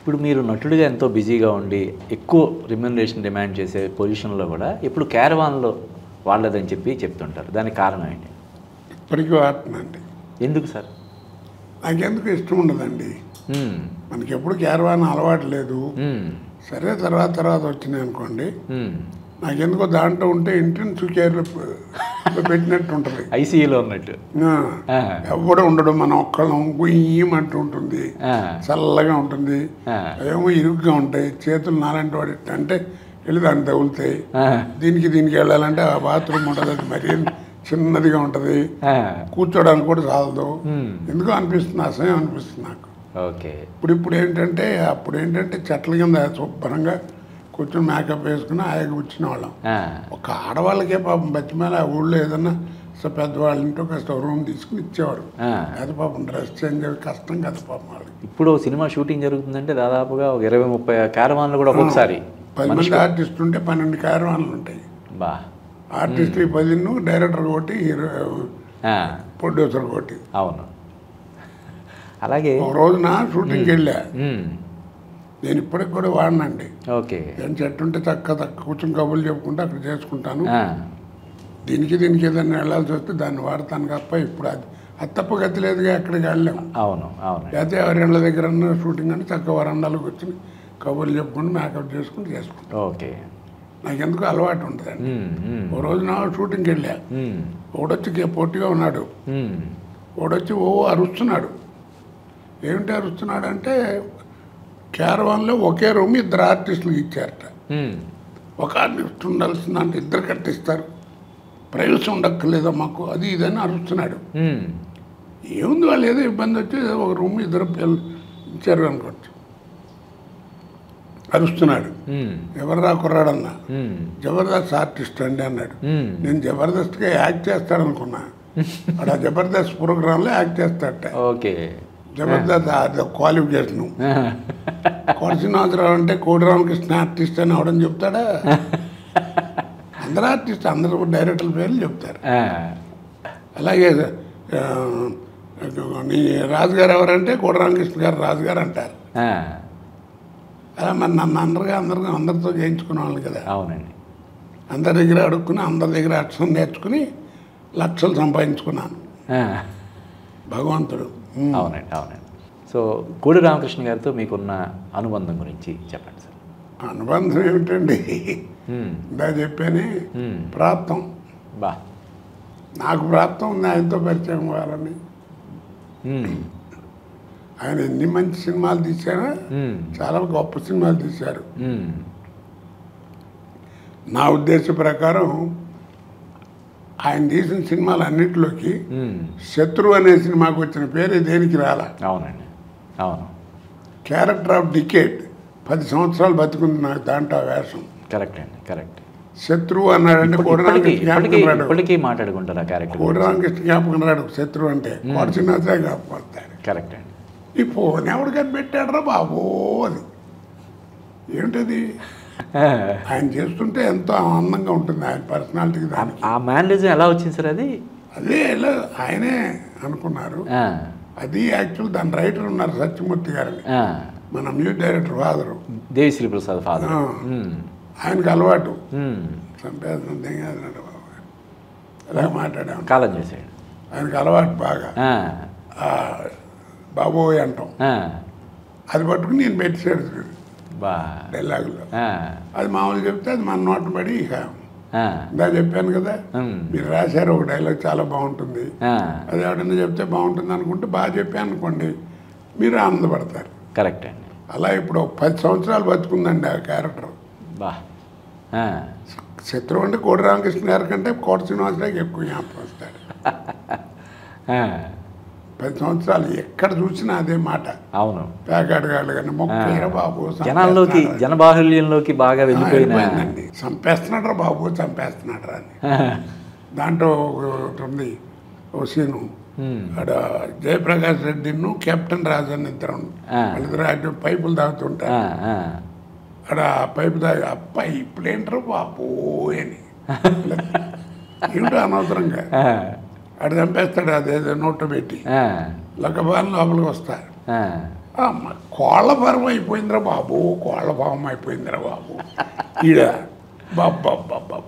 ఇప్పుడు మీరు నటుడిగా ఎంతో బిజీగా ఉండి ఎక్కువ రిమ్యూనరేషన్ డిమాండ్ చేసే పొజిషన్లో కూడా ఇప్పుడు క్యారవాన్లో వాళ్ళదని చెప్పి చెప్తుంటారు. దానికి కారణం ఏంటి? ఇప్పటికీ వాడుతున్నాండి. ఎందుకు సార్? నాకెందుకు ఇష్టం ఉండదండి. మనకి ఎప్పుడు క్యారవాన్ అలవాటు లేదు. సరే తర్వాత వచ్చినాయి అనుకోండి, నాకెందుకో దాంట్లో ఉంటే ఇంటెన్సివ్ కేర్లో పెట్టినట్టు ఉంటుంది, ఐసీయూలో ఉన్నట్టు. ఎవడో ఉండడు, మనం ఒక్కళ్ళం గుయ్యమంటూ ఉంటుంది, చల్లగా ఉంటుంది. ఏమో ఇరుగ్గా ఉంటాయి చేతులు. నాలాంటి వాడి అంటే వెళ్ళి దాన్ని తగులుతాయి. దీనికి వెళ్ళాలంటే ఆ బాత్రూమ్ ఉంటుంది, అది మరీ చిన్నదిగా ఉంటుంది, కూర్చోడానికి కూడా చాలదు. ఎందుకో అనిపిస్తుంది, అసహ్యం అనిపిస్తుంది నాకు. ఓకే. ఇప్పుడు ఏంటంటే అప్పుడు ఏంటంటే చెట్ల కింద శుభ్రంగా కూర్చొని మేకప్ వేసుకుని ఆయన కూర్చునే వాళ్ళం. ఒక ఆడవాళ్ళకే పాపం బతిమేళ ఆ ఊళ్ళో ఏదన్నా పెద్దవాళ్ళ ఇంటో కాస్త రూమ్ తీసుకుని ఇచ్చేవాడు. అది పాపం డ్రెస్ చేంజ్ అయ్యి కష్టం కదా పాపం వాళ్ళకి. ఇప్పుడు సినిమా షూటింగ్ జరుగుతుందంటే దాదాపుగా 20-30 క్యారవాన్లు కూడా ఒక్కొక్కసారి. 10 మంది ఆర్టిస్టులు ఉంటే 12 క్యారవాన్లు ఉంటాయి. ఆర్టిస్టులు 10, డైరెక్టర్ ఒకటి, హీరో ప్రొడ్యూసర్ ఒకటి. అవును. అలాగే ఒక రోజున షూటింగ్కి వెళ్ళా, నేను ఇప్పటికి కూడా వాడినండి. ఓకే. నేను చెట్టు ఉంటే చక్క కూర్చొని కబుర్లు చెప్పుకుంటే అక్కడ చేసుకుంటాను. దీనికి ఏదైనా వెళ్ళాల్సి వస్తే దాన్ని వాడతాను తప్ప ఇప్పుడు అది తప్ప గతి లేదుగా, ఎక్కడికి వెళ్ళాము. అవును అవును. లేకపోతే ఎవరి దగ్గర షూటింగ్ అంటే చక్క వరండాలో కూర్చొని కబుర్లు చెప్పుకుంటూ మేకప్ చేసుకుంటాం. ఓకే. నాకు ఎందుకు అలవాటు ఉంటుందండి. ఓ రోజు నా షూటింగ్కి వెళ్ళా, ఒకడొచ్చి పొట్టిగా ఉన్నాడు, ఒకడొచ్చి అరుస్తున్నాడు. ఏమిటి అరుస్తున్నాడు అంటే, క్యారవాన్లో ఒకే రూమ్ 2 ఆర్టిస్టులకు ఇచ్చారట. ఒక ఆర్టిస్ట్ ఉండాల్సిందంటే 2 కట్టిస్తారు, ప్రైవసీ ఉండక్కర్లేదా మాకు, అది ఇదని అరుస్తున్నాడు. ఏముంది, వాళ్ళు ఏదో ఇబ్బంది వచ్చి ఒక రూమ్ 2 పిల్లలు ఇచ్చారు అనుకోవచ్చు. అరుస్తున్నాడు. ఎవరు కుర్రాడన్నా, జబర్దస్త్ ఆర్టిస్ట్ అండి అన్నాడు. నేను జబర్దస్త్గా యాక్ట్ చేస్తాడనుకున్నా, అక్కడ జబర్దస్త్ ప్రోగ్రాంలో యాక్ట్ చేస్తాడట. ఓకే. జబర్దస్త్ క్వాలిఫికేషన్. కోటసింహాసరావు అంటే కోటి రామకృష్ణ ఆర్టిస్ట్ అని అవడం చెప్తాడా? అందరు ఆర్టిస్ట్, అందరూ డైరెక్టర్ల పేర్లు చెప్తారు. అలాగే నీ రాజుగారు ఎవరంటే కోటి రామకృష్ణ గారు రాజుగారు అంటారు. అలా మరి నన్ను అందరితో చేయించుకునే వాళ్ళు కదా. అవునండి. అందరి దగ్గర అడుక్కుని, అందరి దగ్గర అక్షరం నేర్చుకుని లక్షలు సంపాదించుకున్నాను, భగవంతుడు. అవునండి అవునండి. సో కోడి రామకృష్ణ గారితో మీకున్న అనుబంధం గురించి చెప్పండి సార్. అనుబంధం ఏమిటండి, ఇందా చెప్పానే, ప్రాప్తం. నాకు ప్రాప్తం ఉంది ఆయనతో పరిచయం కావాలని. ఆయన ఎన్ని మంచి సినిమాలు తీశారో, చాలా గొప్ప సినిమాలు తీశారు. నా ఉద్దేశ ప్రకారం ఆయన తీసిన సినిమాలు అన్నింటిలోకి శత్రువు అనే సినిమాకి వచ్చిన పేరు దేనికి రాలా. అవునండి అవును. క్యారెక్టర్ ఆఫ్ డికేట్, 10 సంవత్సరాలు బతుకుంది నాకు దాంట్లో వేషం. కరెక్ట్ అండి, కరెక్ట్. శత్రువు అన్నాడంటే ఇప్పటికీ మాట్లాడుకుంటారు ఆ క్యారెక్టర్. కోడి రామకృష్ణ జ్ఞాపకం రాడు, శత్రువు అంటే కోట చిన్నదే జ్ఞాపకం వస్తాడు. కరెక్ట్ అండి. ఈ ఫోన్ ఎవడు కనిపెట్టాడరా బాబో అది, ఏమిటది ఆయన చేస్తుంటే ఎంతో ఆనందంగా ఉంటుంది ఆయన పర్సనాలిటీకి. దానికి ఆ మేనరిజం ఎలా వచ్చింది సార్? అదే ఆయనే అనుకున్నారు. అది యాక్చువల్ దాని రైటర్ ఉన్నారు సత్యమూర్తి గారిని, మన music director father, Devi Sri Prasad father. ఆయనకు అలవాటు సంపేదం బాబు అలా మాట్లాడాము, కాలం చేసాడు. ఆయనకు అలవాటు బాగా బాబోయ్ అంటాం. అది పట్టుకుని నేను పెట్టాడు డైలాగులో. అది మామూలు చెప్తే అది మన నోట పడి ఇక ఇందా చెప్పాను కదా, మీరు రాశారు ఒక డైలాగ్ చాలా బాగుంటుంది, అది ఎవడన్నా చెప్తే బాగుంటుంది అనుకుంటే బాగా చెప్పాను అనుకోండి, మీరు ఆనందపడతారు. కరెక్ట్ అండి. అలా ఇప్పుడు 10 సంవత్సరాలు బతుకుందండి ఆ క్యారెక్టర్. శత్రువు అంటే కోడి రామకృష్ణ గారి కంటే కోట శ్రీనివాసరావుకి ఎక్కువ జ్ఞాపకం వస్తాడు. 10 సంవత్సరాలు ఎక్కడ చూసినా అదే మాట. అవును. ప్యాకాటగాళ్ళు కానీ మొక్క బాబు జనాల్లోకి, జనబాహుల్యంలోకి బాగా వెళ్ళిపోయిందండి. చంపేస్తున్నాడు బాబు, చంపేస్తున్నాడు అని. దాంట్లో ఉంది ఓ సీను, అక్కడ జయప్రకాష్ రెడ్డిను కెప్టెన్ రాజన్ వాళ్ళిద్దరు పైపులు తాగుతుంటారు. అక్కడ పైపు తాగి అబ్బాయి ఇప్పుడు ఏంటారు బాబు అని ఏమిటో అనవసరంగా అక్కడ చంపేస్తాడు, అదేదో నోట్లో పెట్టి లక్కబాన్ లోపలికి వస్తారు. కోళ్ళ ఫారం అయిపోయిందిరా బాబు, కోళ్ళ ఫారం అయిపోయిందిరా బాబు. ఈడ బాబ్బా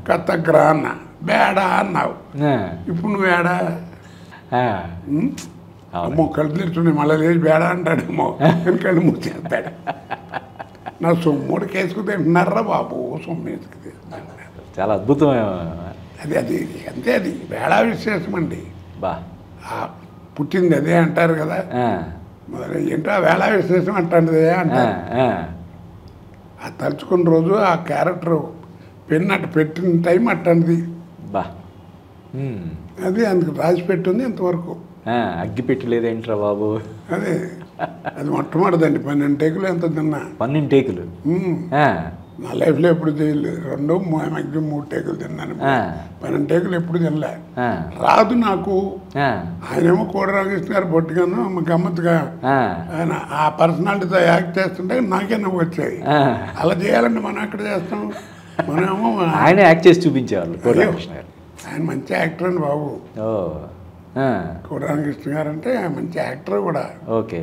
కత్తగ్రా అన్న, బేడా అన్నావు. ఇప్పుడు నువ్వు ఏడా? అమ్మో కళ్ళు తెరుచుండే మళ్ళీ లేచి బేడా అంటాడేమో అని కళ్ళు మూసేస్తాడు. నా సొమ్ముడు కేసుకు తింటున్నారా బాబు, సొమ్ము వేసుకు తింటున్నారు. చాలా అద్భుతమైన అది అంతే, అది బేడా విశేషం అండి. బా పుట్టింది అదే అంటారు కదా, మరి ఏంటో ఆ వేళ విశేషం అంటారు అంటారు. ఆ తలుచుకున్న రోజు ఆ క్యారెక్టర్ పెన్నట్టు పెట్టిన టైం అట్టండి. బా అది అందుకు రాసి పెట్టింది ఇంతవరకు. అగ్గి పెట్టలేదేంట్రా బాబు? అదే అది మొట్టమొదటిదండి. 12 టేకులు ఎంత తిన్నా. 12 టేకులు నా లైఫ్లో ఎప్పుడు చేయలేదు. 2 మ్యాక్సిమం 3 టేకులు తిన్నాను. 12 టేకులు ఎప్పుడు తినలే. రాదు నాకు. ఆయనేమో కోడి రామకృష్ణ గారు పొట్టిగాను గమ్మత్తుగా ఆయన ఆ పర్సనాలిటీతో యాక్ట్ చేస్తుంటే నాకే నవ్వు వచ్చాయి. అలా చేయాలంటే మనం ఎక్కడ చేస్తాం? మనమేమో ఆయన యాక్ట్ చేసి చూపించేవాళ్ళు కోడి రామకృష్ణ గారు. ఆయన మంచి యాక్టర్ అండి బాబు. కోడి రామకృష్ణ గారు అంటే మంచి యాక్టర్ కూడా. ఓకే,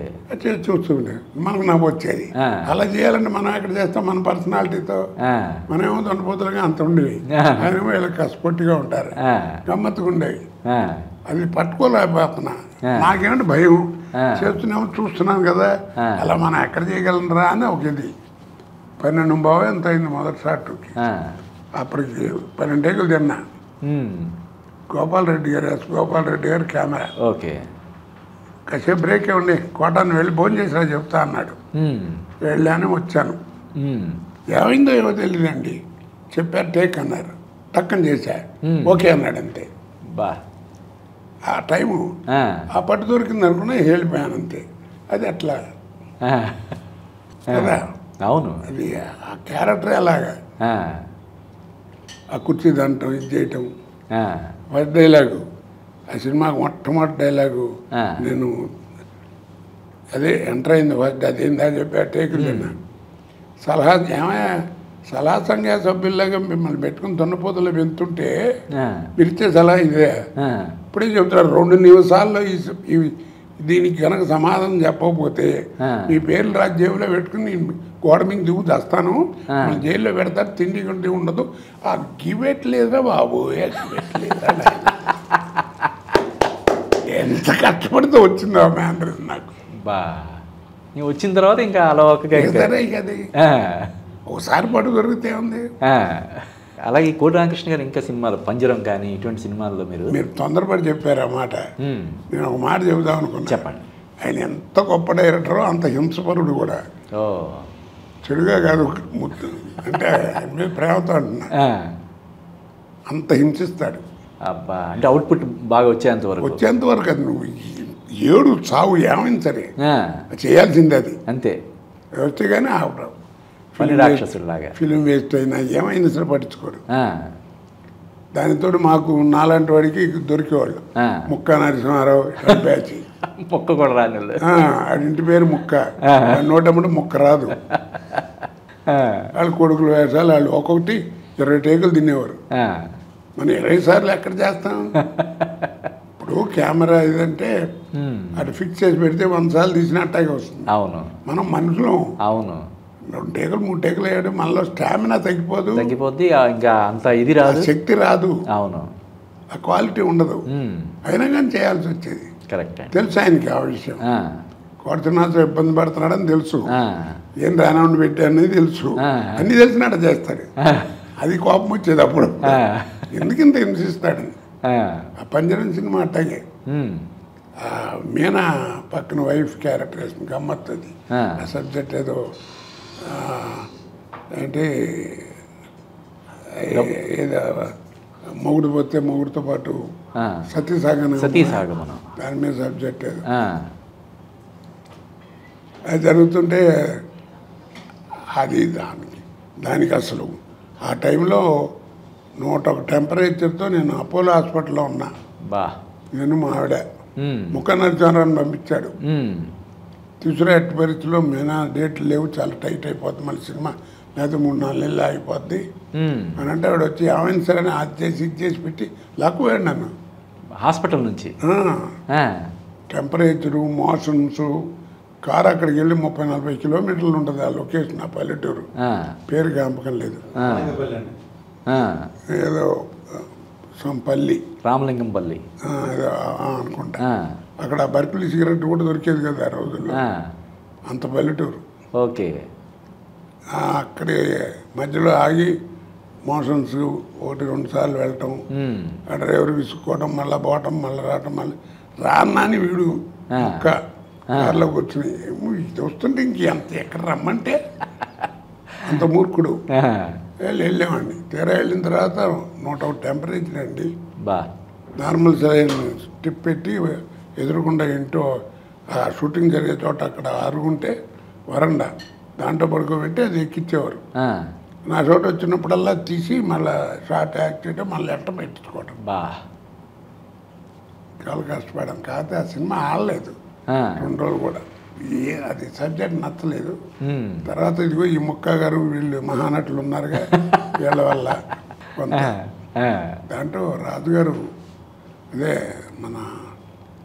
చూస్తుండే మనకు నవ్వు వచ్చేది. అలా చేయాలంటే మనం ఎక్కడ చేస్తాం? మన పర్సనాలిటీతో మనమేమో దొండపోతులుగా అంత ఉండేవి. ఆయనేమో వీళ్ళకి కసపొట్టిగా ఉంటారు, గమ్మత్తుగా ఉండేవి. అది పట్టుకోలేకపోతున్నా. నాకేమంటే భయం. చేస్తున్నామో చూస్తున్నాను కదా, అలా మనం ఎక్కడ చేయగలరా అని ఒక ఇది. 12 ఎంత అయింది మొదటి షాట్కి. అప్పటికి 12 టేకులు తిన్నా. గోపాలరెడ్డి గారు, ఎస్ గోపాలరెడ్డి గారు కెమెరా. ఓకే, కాసేపు బ్రేక్ ఇవ్వండి, కోటాన్ని వెళ్ళి భోజనం చేసినా చెప్తా అన్నాడు. వెళ్ళాను, వచ్చాను. ఏమైందో ఏమో తెలియదండి, చెప్పారు టేక్ అన్నారు, టక్కని చేశా, ఓకే అన్నాడు అంతే. బా ఆ టైము ఆ పట్టు దొరికింది అనుకున్నా వెళ్ళిపోయాను అంతే. అది అట్లా కదా. అవును, అది ఆ క్యారెక్టర్ అలాగా. ఆ కుర్చీ దాంట్లో ఇది చేయటం. ఫస్ట్ డైలాగు ఆ సినిమాకు మొట్టమొదటి డైలాగు నేను అదే ఎంటర్ అయింది ఫస్ట్. అదేందా చెప్పి టేకులు తిన్నా. సలహా ఏమయ్యా, సలహా సంఘ సభ్యుల్లాగా మిమ్మల్ని పెట్టుకుని దున్నపోతలు పెంచుతుంటే పిలిచే సలహా ఇదే. ఇప్పుడే చెప్తారు 2 నిమిషాల్లో దీనికి కనుక సమాధానం చెప్పకపోతే మీ పేర్లు రాజ్యంలో పెట్టుకుని గోడ మీద దిగు తెస్తాను, జైల్లో పెడతారు, తిండి గుండి ఉండదు. ఆ గివెట్లేదా బాబు, గివెట్లేదా? ఎంత కష్టపడితే వచ్చిందో ఆ మ్యానర్ నాకు. బా నువ్వు వచ్చిన తర్వాత ఇంకా అలవాటుగా సరే ఇక అది ఒకసారి పట్టు దొరికితే ఉంది. అలాగే కోటి రామకృష్ణ గారు ఇంకా సినిమాలు, పంజరం కానీ ఇటువంటి సినిమాల్లో మీరు తొందరపడి చెప్పారు ఆ మాట. నేను ఒక మాట చెబుదాం అనుకున్నా. చెప్పండి. ఆయన ఎంత గొప్ప డైరెక్టరో అంత హింసపరుడు కూడా. చెడుగా కాదు, అంటే ఆయన మీద ప్రేమతో అంటున్నా. అంత హింసిస్తాడు. అబ్బా, అంటే అవుట్పుట్ బాగా వచ్చేంత వరకు అది నువ్వు ఏడు చావు ఏమైంది సరే చేయాల్సిందే, అది అంతే. వస్తే కానీ రాక్షసులాగా ఫిలిం వేస్ట్ అయినా ఏమైంది సరే పట్టించుకోడు. దానితో మాకు నాలాంటి వాడికి దొరికేవాళ్ళు. ముక్క నరసింహారావు బ్యాచ్. ముక్క కూడా రాని ఇంటి పేరు ముక్క, నోటమ్మటి ముక్క రాదు. వాళ్ళు కొడుకులు వేసాలు, వాళ్ళు ఒక్కొక్కటి 20 టేకులు తినేవారు. మనం 20 సార్లు ఎక్కడ చేస్తాం? ఇప్పుడు కెమెరా ఇదంటే అది ఫిక్స్ చేసి పెడితే 100 సార్లు తీసినట్టాగే వస్తుంది. అవును, మనం మనుషులు. అవును, 2 టేకులు 3 టేకులు వేయడం మనలో స్టామినా తగ్గిపోద్ది. ఇంకా అంత ఇది రాదు, శక్తి రాదు. అవును, ఆ క్వాలిటీ ఉండదు. అయినా కానీ చేయాల్సి వచ్చేది. కరెక్ట్. తెలుసు ఆయనకి ఆ విషయం. కొడుతున్నాతో ఇబ్బంది పడుతున్నాడని తెలుసు, ఏం రానౌండ్ పెట్టానని తెలుసు, అన్నీ తెలిసినట్టు చేస్తాడు. అది కోపం వచ్చేది అప్పుడు, ఎందుకు ఇంత హింసిస్తాడని. ఆ పంజరం సినిమా అట్టాగే. మీనా పక్కన వైఫ్ క్యారెక్టర్ వేసిన గమ్మత్తు అది. ఆ సబ్జెక్ట్ ఏదో అంటే ఏదో మొగుడు పోతే మొగుడితో పాటు సతీసాగమనం దాని మీద సబ్జెక్ట్ ఏదో అది జరుగుతుంటే అది దానికి అసలు ఆ టైంలో 101 టెంపరేచర్తో నేను అపోలో హాస్పిటల్లో ఉన్నా. నేను మా ఆవిడ ముక్క నరసింహారావుని పంపించాడు. తీసుకురా ఎట్టి పరిస్థితుల్లో మీనా డేట్లు లేవు, చాలా టైట్ అయిపోద్ది మన సినిమా, లేకపోతే 3-4 నెలలు ఆగిపోద్ది అని అంటే ఆవిడ వచ్చి ఏమైనా సరే అది చేసి ఇది చేసి పెట్టి లాక్కుపోయాడు నన్ను హాస్పిటల్ నుంచి. టెంపరేచరు, మోషన్స్, కారు అక్కడికి వెళ్ళి 30-40 కిలోమీటర్లు ఉంటుంది ఆ లొకేషన్, ఆ పల్లెటూరు. పేరు జ్ఞాపకం లేదు, ఏదో పల్లి, రామలింగంపల్లి ఏదో అనుకుంటా. అక్కడ బర్కులి సిగరెట్ కూడా దొరికేది కదా ఆ రోజుల్లో, అంత పల్లెటూరు. ఓకే. అక్కడే మధ్యలో ఆగి మోషన్స్ 1-2 సార్లు వెళ్ళటం, ఆ డ్రైవర్ విసుక్కోవడం, మళ్ళీ పోవటం, మళ్ళీ రావటం, మళ్ళీ రాన్నాని వీడు ఒక్క కార్లో కూర్చుని ఇది వస్తుంటే ఎంత ఎక్కడ రమ్మంటే అంత మూర్ఖుడు. వెళ్ళామండి. తీరా వెళ్ళిన తర్వాత 101 టెంపరేచర్ అండి. నార్మల్ సరైన స్టిప్ పెట్టి ఎదురుకుండా ఏంటో ఆ షూటింగ్ జరిగే చోట అక్కడ అరుగుంటే వరండా, దాంట్లో పడుకోబెట్టి అది ఎక్కించేవారు. నా చోట వచ్చినప్పుడల్లా తీసి మళ్ళీ షార్ట్ యాక్ట్ చేయడం, మళ్ళీ ఎట్ట పెట్టించుకోవడం. చాలా కష్టపడాను. కాకపోతే ఆ సినిమా ఆడలేదు 2 రోజులు కూడా. అది సబ్జెక్ట్ నచ్చలేదు. తర్వాత ఇదిగో ఈ ముక్క గారు వీళ్ళు మహానటులు ఉన్నారుగా, వీళ్ళ వల్ల కొంత. దాంట్లో రాజుగారు, అదే మన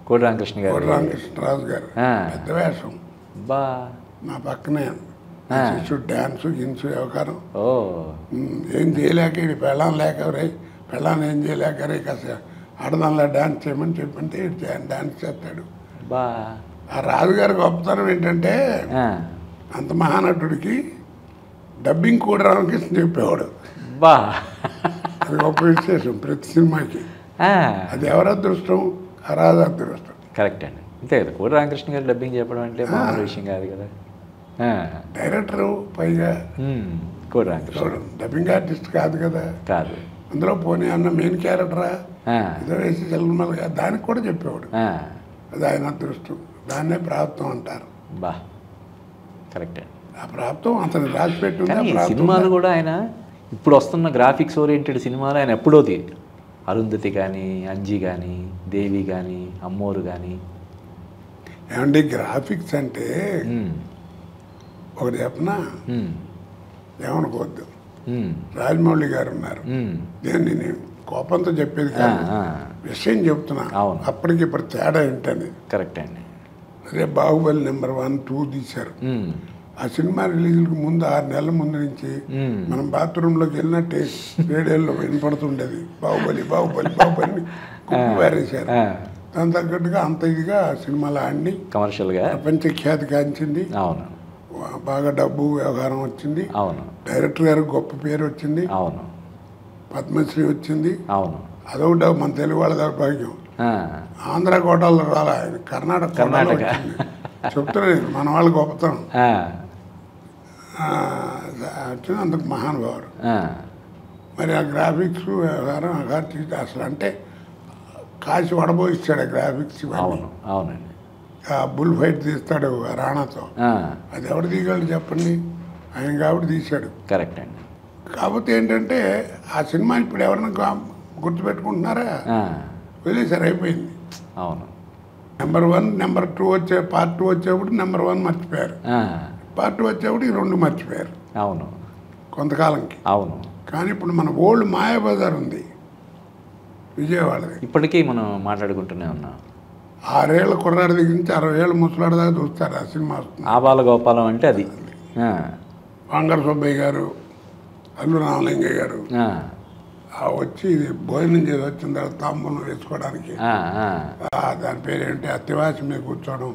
కోడి రామకృష్ణరాజు గారు, పెద్ద వేషం. నా పక్కనే శిష్యుడు, డ్యాన్సు గిన్సు వ్యవహారం. ఏం చేయలేక ఇది పెళ్ళాం లేక రే, పెళ్ళాన్ని ఏం చేయలేక రే కాస్త ఆడదానిలా డ్యాన్స్ చేయమని చెప్పంటే డ్యాన్స్ చేస్తాడు. ఆ రాజుగారి గొప్పతనం ఏంటంటే అంత మహానటుడికి డబ్బింగ్ కూడా రామకృష్ణ చెప్పేవాడు. అది గొప్ప విశేషం ప్రతి సినిమాకి. అది ఎవరి అదృష్టం? ఆ రాజు అదృష్టం. కరెక్ట్ అండి. అంతే కదా, కోడి రామకృష్ణ గారు డబ్బింగ్ చెప్పడం అంటే మామూలు విషయం కాదు కదా. డైరెక్టరు పైగా కోడి రామకృష్ణ డబ్బింగ్ ఆర్టిస్ట్ కాదు కదా. కాదు. అందులో పోనీ అన్న మెయిన్ క్యారెక్టరా ఏదో వేసి చల్లమల్లిగా దానికి కూడా చెప్పేవాడు. అది ఆయన అదృష్టం. దాన్నే ప్రాప్తం అంటారు. కరెక్ట్ అండి. ఆ ప్రాప్తం అతను రాసి పెట్టి సినిమాలు కూడా ఆయన ఇప్పుడు వస్తున్న గ్రాఫిక్స్ ఓరియంటెడ్ సినిమాలు ఆయన ఎప్పుడోది. అరుంధతి కానీ, అంజీ కానీ, దేవి కానీ, అమ్మోరు కానీ. ఏమండి గ్రాఫిక్స్ అంటే ఒకటి చెప్పనా, ఏమనుకోవద్దు. రాజమౌళి గారు ఉన్నారు, నేను కోపంతో చెప్పేది కాదు, విషయం చెప్తున్నా. అప్పటికి ఇప్పుడు తేడా ఏంటని. కరెక్ట్ అండి. అదే బాహుబలి నెంబర్ 1, 2 తీశారు. ఆ సినిమా రిలీజ్కి ముందు 6 నెలల ముందు నుంచి మనం బాత్రూంలోకి వెళ్ళినట్టే రేడియోలో వినపడుతుండేది బాహుబలి బాహుబలి బాహుబలి కుప్పి పారేశారు. దాని తగ్గట్టుగా అంత ఇదిగా సినిమాలు ఆడి కమర్షియల్గా ప్రపంచ ఖ్యాతి కాంచింది. అవును. బాగా డబ్బు వ్యవహారం వచ్చింది. అవును. డైరెక్టర్ గారికి గొప్ప పేరు వచ్చింది. అవును. పద్మశ్రీ వచ్చింది. అవును. అదొకటి మన తెలుగు వాళ్ళ దౌర్భాగ్యం. ఆంధ్ర కోటాల్లో రాలా, ఆయన కర్ణాటక చెప్తున్నాను. మన వాళ్ళు గొప్పతనం వచ్చింది. అందుకు మహానుభావుడు. మరి ఆ గ్రాఫిక్స్ వ్యవహారం అసలు అంటే కాసి వడబోయిస్తాడు ఆ గ్రాఫిక్స్. అవునండి. ఆ బుల్ ఫైట్ తీస్తాడు రాణాతో, అది ఎవరు తీయగలడు చెప్పండి? ఆయన కాబట్టి తీశాడు. కరెక్ట్ అండి. కాకపోతే ఏంటంటే ఆ సినిమా ఇప్పుడు ఎవరైనా గుర్తుపెట్టుకుంటున్నారా? వెళ్ళేసారు, అయిపోయింది. అవును. నెంబర్ 1, నెంబర్ 2 వచ్చే పార్ట్ 2 వచ్చేప్పుడు నెంబర్ 1 మర్చిపోయారు. పార్ట్ 2 వచ్చేప్పుడు ఈ 2 మర్చిపోయారు. అవును. కొంతకాలంకి. అవును. కానీ ఇప్పుడు మన ఓల్డ్ మాయాబజార్ ఉంది విజయవాడది, ఇప్పటికీ మనం మాట్లాడుకుంటూనే ఉన్నాం. 6 ఏళ్ళ కుర్రాడి దగ్గర నుంచి 60 ఏళ్ళ ముసలాడి దాకా చూస్తారు ఆ సినిమా. ఆబాల గోపాలం అంటే అది. వంగర సుబ్బయ్య గారు, అల్లు రామలింగయ్య గారు వచ్చి భోజనం చేసి వచ్చిన తర్వాత తాంబూలం వేసుకోవడానికి దాని పేరేంటి అత్తివాసి మీద కూర్చోవడం,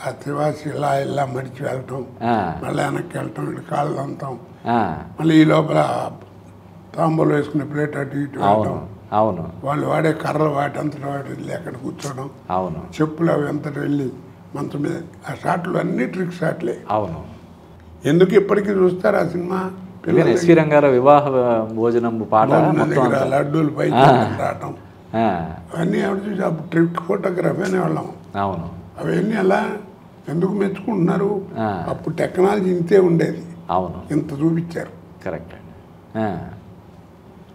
అత్తివాసి ఇలా ఇలా మడిచి వెళ్ళటం, మళ్ళీ వెనక్కి వెళ్ళటం, ఇటు కాళ్ళు అంతాం, మళ్ళీ ఈ లోపల తాంబూలం వేసుకునే ప్లేట్ అటు ఇటు వెళ్ళటం. అవును. వాళ్ళు వాడే కర్రలు వాటి అంతటి వాటి వెళ్ళి అక్కడ కూర్చోవడం. అవును. చెప్పులు అవి అంతటి వెళ్ళి మంచం మీద. ఆ షాట్లు అన్నీ ట్రిక్ షాట్లే. అవును. ఎందుకు ఇప్పటికీ చూస్తారు ఆ సినిమా? ఎస్వి రంగారావు వివాహ భోజనం పాట, లడ్డూలు పై రావటం, అవన్నీ ఎవరు చూసి అప్పుడు ట్రిక్ ఫోటోగ్రఫీ అనేవాళ్ళం. అవును. అవన్నీ అలా ఎందుకు మెచ్చుకుంటున్నారు? అప్పుడు టెక్నాలజీ ఇంతే ఉండేది. అవును. ఇంత చూపించారు. కరెక్ట్ అండి.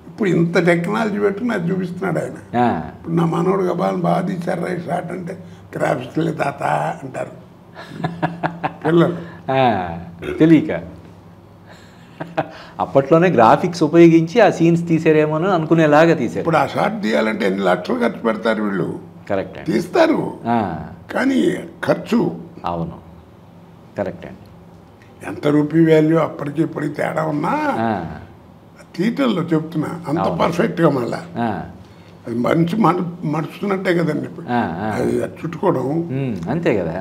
ఇప్పుడు ఇంత టెక్నాలజీ పెట్టుకుని అది చూపిస్తున్నాడు ఆయన. ఇప్పుడు నా మనోడు గబాలను బాగా తీశారు రైట్ షాట్ అంటే గ్రాఫిక్స్లే తాత అంటారు పిల్లలు తెలియక. అప్పట్లోనే గ్రాఫిక్స్ ఉపయోగించి ఆ సీన్స్ తీసారేమో అనుకునేలాగా తీసారు. ఇప్పుడు ఆ షాట్ తీయాలంటే ఎన్ని లక్షలు ఖర్చు పెడతారు వీళ్ళు. కరెక్ట్. తీస్తారు కానీ ఖర్చు అవును, కరెక్ట్ అండి. ఎంత రూపీ వాల్యూ అప్పటికి ఇప్పటికి తేడా ఉన్నా తీటల్లో చెప్తున్నా అంత పర్ఫెక్ట్గా మళ్ళా అది మంచి మడుచుకున్నట్టే కదండి ఇప్పుడు అది చుట్టుకోవడం అంతే కదా.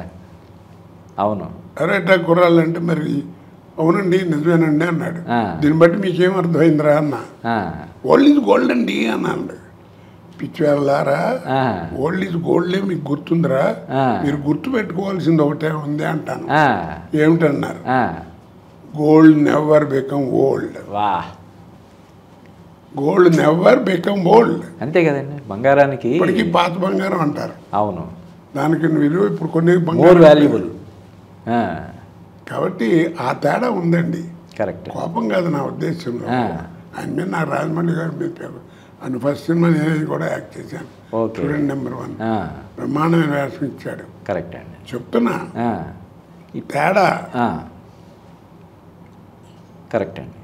అవును. అరేటా కుర్రాళ్ళు అంటే మరి అవునండి నిజమేనండి అన్నాడు. దీన్ని బట్టి మీకేం అర్థమైందిరా అన్న. ఓల్డ్ ఈజ్ గోల్డ్ అండి అన్నాడు. పిచ్చి వెళ్ళారా, ఓల్డ్ ఈజ్ గోల్డే మీకు గుర్తుందిరా, మీరు గుర్తు పెట్టుకోవాల్సింది ఒకటే ఉంది అంటాను. ఏమిటన్నారు? Gold never become old. వా, గోల్డ్ నెవర్ బికమ్ ఓల్డ్. అంతే కదండి. బంగారానికి ఇప్పటికీ పాత బంగారం అంటారు. అవును, దానికి విలువ ఇప్పుడు కొన్ని మోర్ వాల్యుబుల్. కాబట్టి ఆ తేడా ఉందండి. కరెక్ట్. కోపం కాదు నా ఉద్దేశంలో. ఆయన మీద నాకు రాజమౌళి గారి మీద ఆయన ఫస్ట్ సినిమా నేను కూడా యాక్ట్ చేశాను. స్టూడెంట్ నెంబర్ 1 బ్రహ్మాండమైన వేషం ఇచ్చాడు. కరెక్ట్ అండి. చెప్తున్నా ఈ తేడా కరెక్ట్ అండి.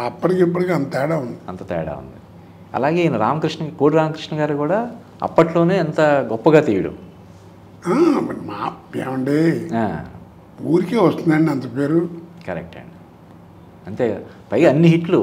అప్పటికిప్పటికి అంత తేడా ఉంది. అంత తేడా ఉంది. అలాగే ఈయన కోడి రామకృష్ణ గారు కూడా అప్పట్లోనే ఎంత గొప్పగా తీయడం. మా ఏమండి ఊరికే వస్తుందండి అంత పేరు. కరెక్ట్ అండి. అంతే కదా. పైగా అన్ని హిట్లు.